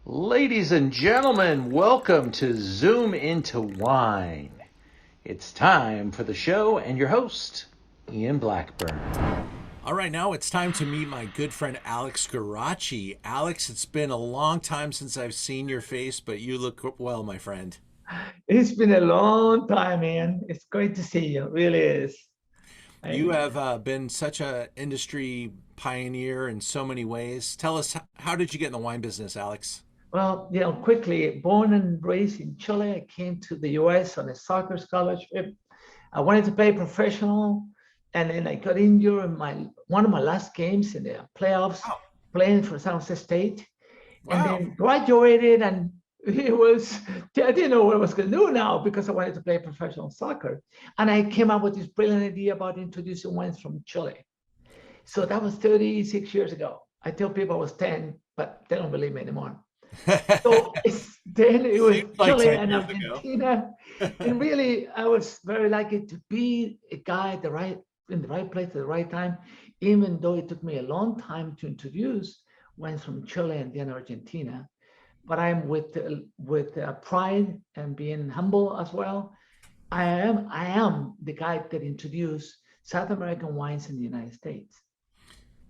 Ladies and gentlemen, welcome to Zoom Into Wine. It's time for the show and your host, Ian Blackburn. All right, now it's time to meet my good friend Alex Guarachi. Alex, it's been a long time since I've seen your face, but you look well, my friend. It's been a long time, man. It's great to see you. It really is. You I, have been such a industry pioneer in so many ways. Tell us, how did you get in the wine business, Alex? well, quickly, born and raised in Chile, I came to the US on a soccer scholarship. I wanted to play professional, and then I got injured in my one of my last games in the playoffs, Wow. playing for San Jose State, and Wow. then graduated. And it was I didn't know what I was going to do now because I wanted to play professional soccer, and I came up with this brilliant idea about introducing wines from Chile. So that was 36 years ago. I tell people I was 10, but they don't believe me anymore. So then it was Seems like Chile 10 and years ago. Argentina. And really, I was very lucky to be a guy in the right place at the right time, even though it took me a long time to introduce wines from Chile and then Argentina. But I'm with pride and being humble as well. I am the guy that introduced South American wines in the United States.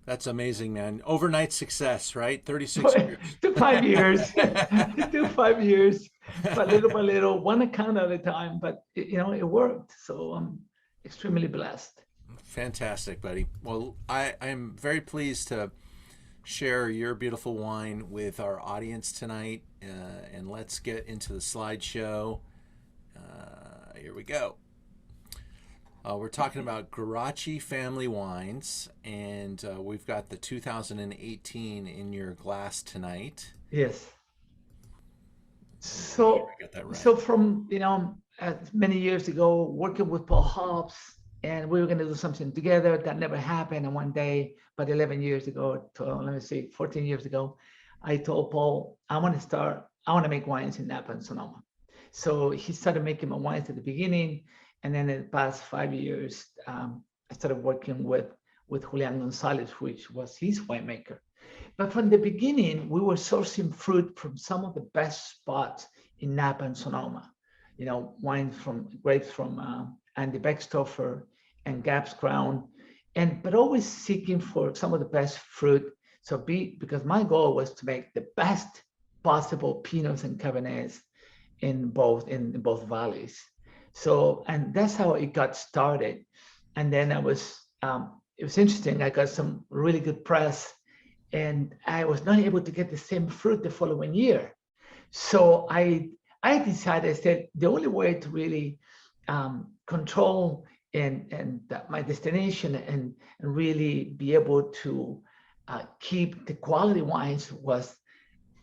That's amazing, man. Overnight success, right? 36 years. Took 5 years. It took 5 years, but little by little, one account at a time. But it worked. So I'm extremely blessed. Fantastic, buddy. Well, I am very pleased to share your beautiful wine with our audience tonight. And let's get into the slideshow. Here we go. We're talking about Guarachi family wines, and we've got the 2018 in your glass tonight. Yes. I So got that right. so from many years ago, working with Paul Hobbs, and we were going to do something together. That never happened. And one day, but 11 years ago, let me see, 14 years ago, I told Paul, I want to make wines in Napa and Sonoma. So he started making my wines at the beginning, and then in the past 5 years, I started working with Julian Gonzalez, which was his winemaker. But from the beginning, we were sourcing fruit from some of the best spots in Napa and Sonoma. Wines from grapes from Andy Beckstoffer and Gap's Crown, but always seeking for some of the best fruit. So because my goal was to make the best possible Pinots and Cabernets in both valleys. So, and that's how it got started. And then it was interesting. I got some really good press, and I was not able to get the same fruit the following year. So I decided, I said, the only way to really control and my destination and really be able to keep the quality wines was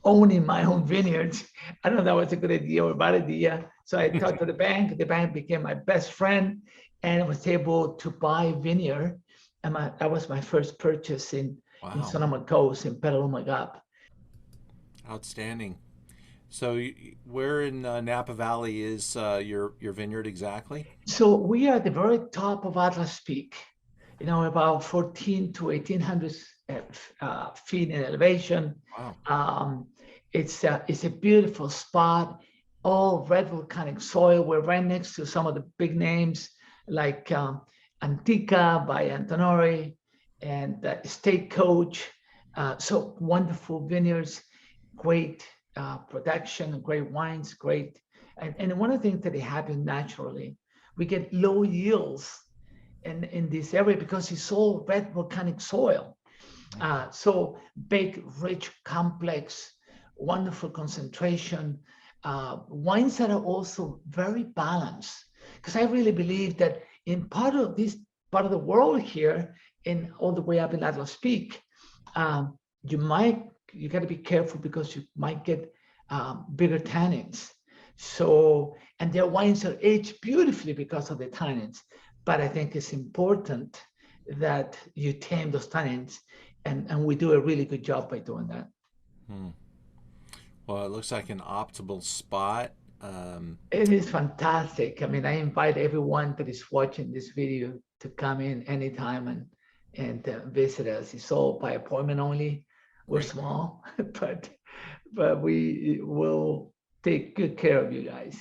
owning my own vineyards. I don't know if that was a good idea or a bad idea. So I talked to the bank. The bank became my best friend and was able to buy vineyard. And that was my first purchase in Wow, Sonoma Coast in Petaluma Gap. outstanding. So, where in Napa Valley is your vineyard exactly? So we are at the very top of Atlas Peak, about 14 to 1800 feet in elevation. Wow. It's a beautiful spot, all red volcanic soil. We're right next to some of the big names like Antica by Antonori and Stagecoach. So wonderful vineyards, great production, great wines, great. And one of the things that happens naturally, we get low yields in this area because it's all red volcanic soil. So big, rich, complex, wonderful concentration. Wines that are also very balanced. Because I really believe that in part of this part of the world here, in all the way up in Atlas Peak, you got to be careful because you might get bigger tannins. So, and their wines are aged beautifully because of the tannins. But I think it's important that you tame those tannins, and we do a really good job by doing that. Hmm. Well, it looks like an optimal spot. Um, It is fantastic. I mean, I invite everyone that is watching this video to come in anytime and visit us. It's all by appointment only. We're Great. small, but but we will take good care of you guys.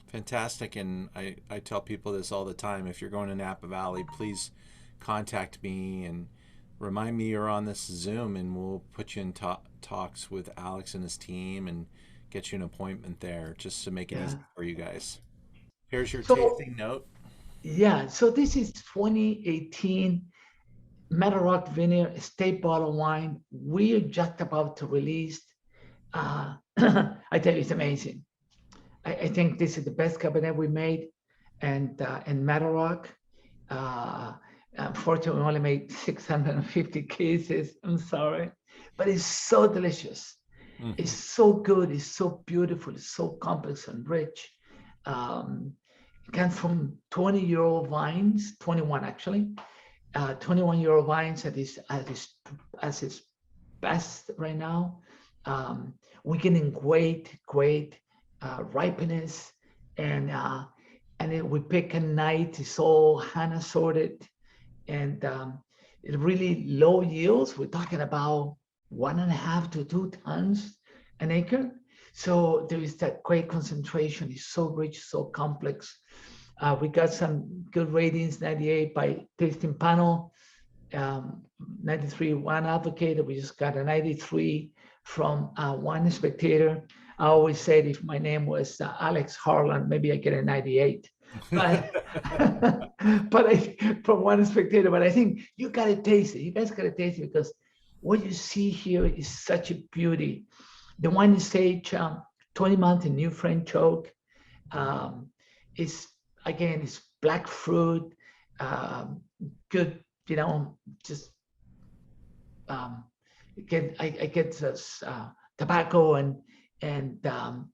Fantastic. And I tell people this all the time. If you're going to Napa Valley, please contact me and remind me you're on this Zoom, and we'll put you in talks with Alex and his team and get you an appointment there just to make it Yeah. easy for you guys. Here's your So tasting note. yeah, so this is 2018 Meadowrock Vineyard State Bottle Wine. We are just about to release. I tell you, it's amazing. I think this is the best Cabernet we made, and Meadowrock. Uh, Unfortunately, we only made 650 cases. I'm sorry, but it's so delicious. It's Hmm. so good. It's so beautiful. It's so complex and rich. Um, it comes from 20-year-old vines, 21 actually, 21-year-old vines at its best right now. Um, we're getting great ripeness, and we pick a night. It's all hand assorted, and it really low yields. We're talking about 1.5 to 2 tons an acre. So there is that great concentration. It's so rich, so complex. We got some good ratings, 98 by Tasting Panel, 93 Wine Advocate. We just got a 93 from Wine Spectator. I always said if my name was Alex Harlan, maybe I get a 98. But but from Wine Spectator. But I think you gotta taste it. You guys gotta taste it because what you see here is such a beauty. The wine is aged 20 months in new French oak. Um, it's again, it's black fruit, um, good, just um, I get this tobacco and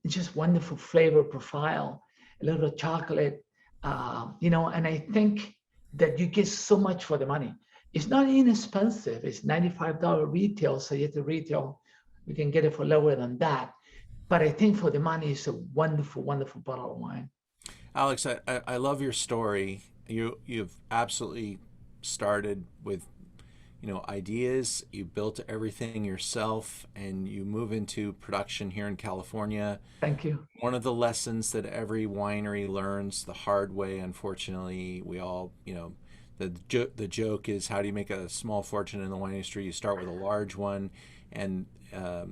it's just wonderful flavor profile, a little chocolate, and I think that you get so much for the money. It's not inexpensive. It's $95 retail, so you have to retail. You can get it for lower than that. But I think for the money, it's a wonderful, wonderful bottle of wine. Alex, I love your story. You've absolutely started with ideas. You built everything yourself, and you move into production here in California. Thank you. One of the lessons that every winery learns the hard way, unfortunately, we all, the joke is, how do you make a small fortune in the wine industry? You start with a large one, and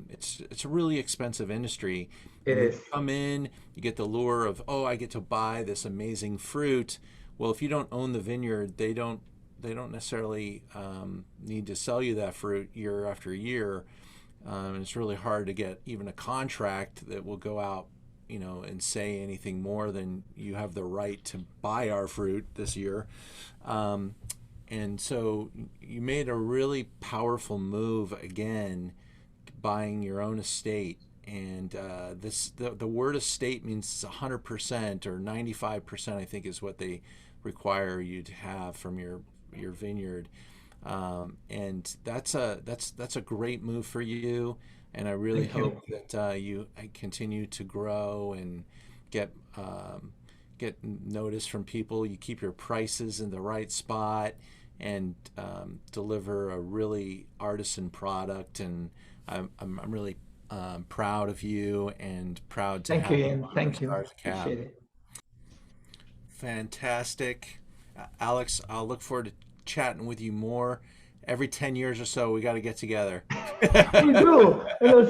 it's a really expensive industry. It And when is. you come in, you get the lure of, oh, I get to buy this amazing fruit. Well, if you don't own the vineyard, they don't necessarily need to sell you that fruit year after year. And it's really hard to get even a contract that will go out, and say anything more than you have the right to buy our fruit this year. And so you made a really powerful move again, buying your own estate. And the word estate means 100% or 95%, I think, is what they require you to have from your vineyard. And that's a great move for you. And I really Thank you. hope that you continue to grow and get get notice from people. You keep your prices in the right spot and deliver a really artisan product. And I'm really proud of you and proud to Thank you, have you Ian. on our Thank you. Stars Cab. Appreciate it. Fantastic. Alex, I'll look forward to chatting with you more. Every 10 years or so, we got to get together. We do.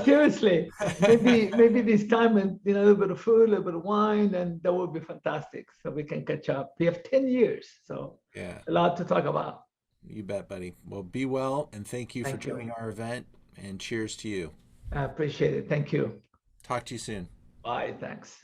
Seriously. Maybe this time and a little bit of food, a little bit of wine, and that would be fantastic. So we can catch up. We have 10 years, so Yeah, a lot to talk about. you bet, buddy. Well, be well, and thank you for Thank you. joining our event, and cheers to you. I appreciate it. Thank you. Talk to you soon. Bye. Thanks.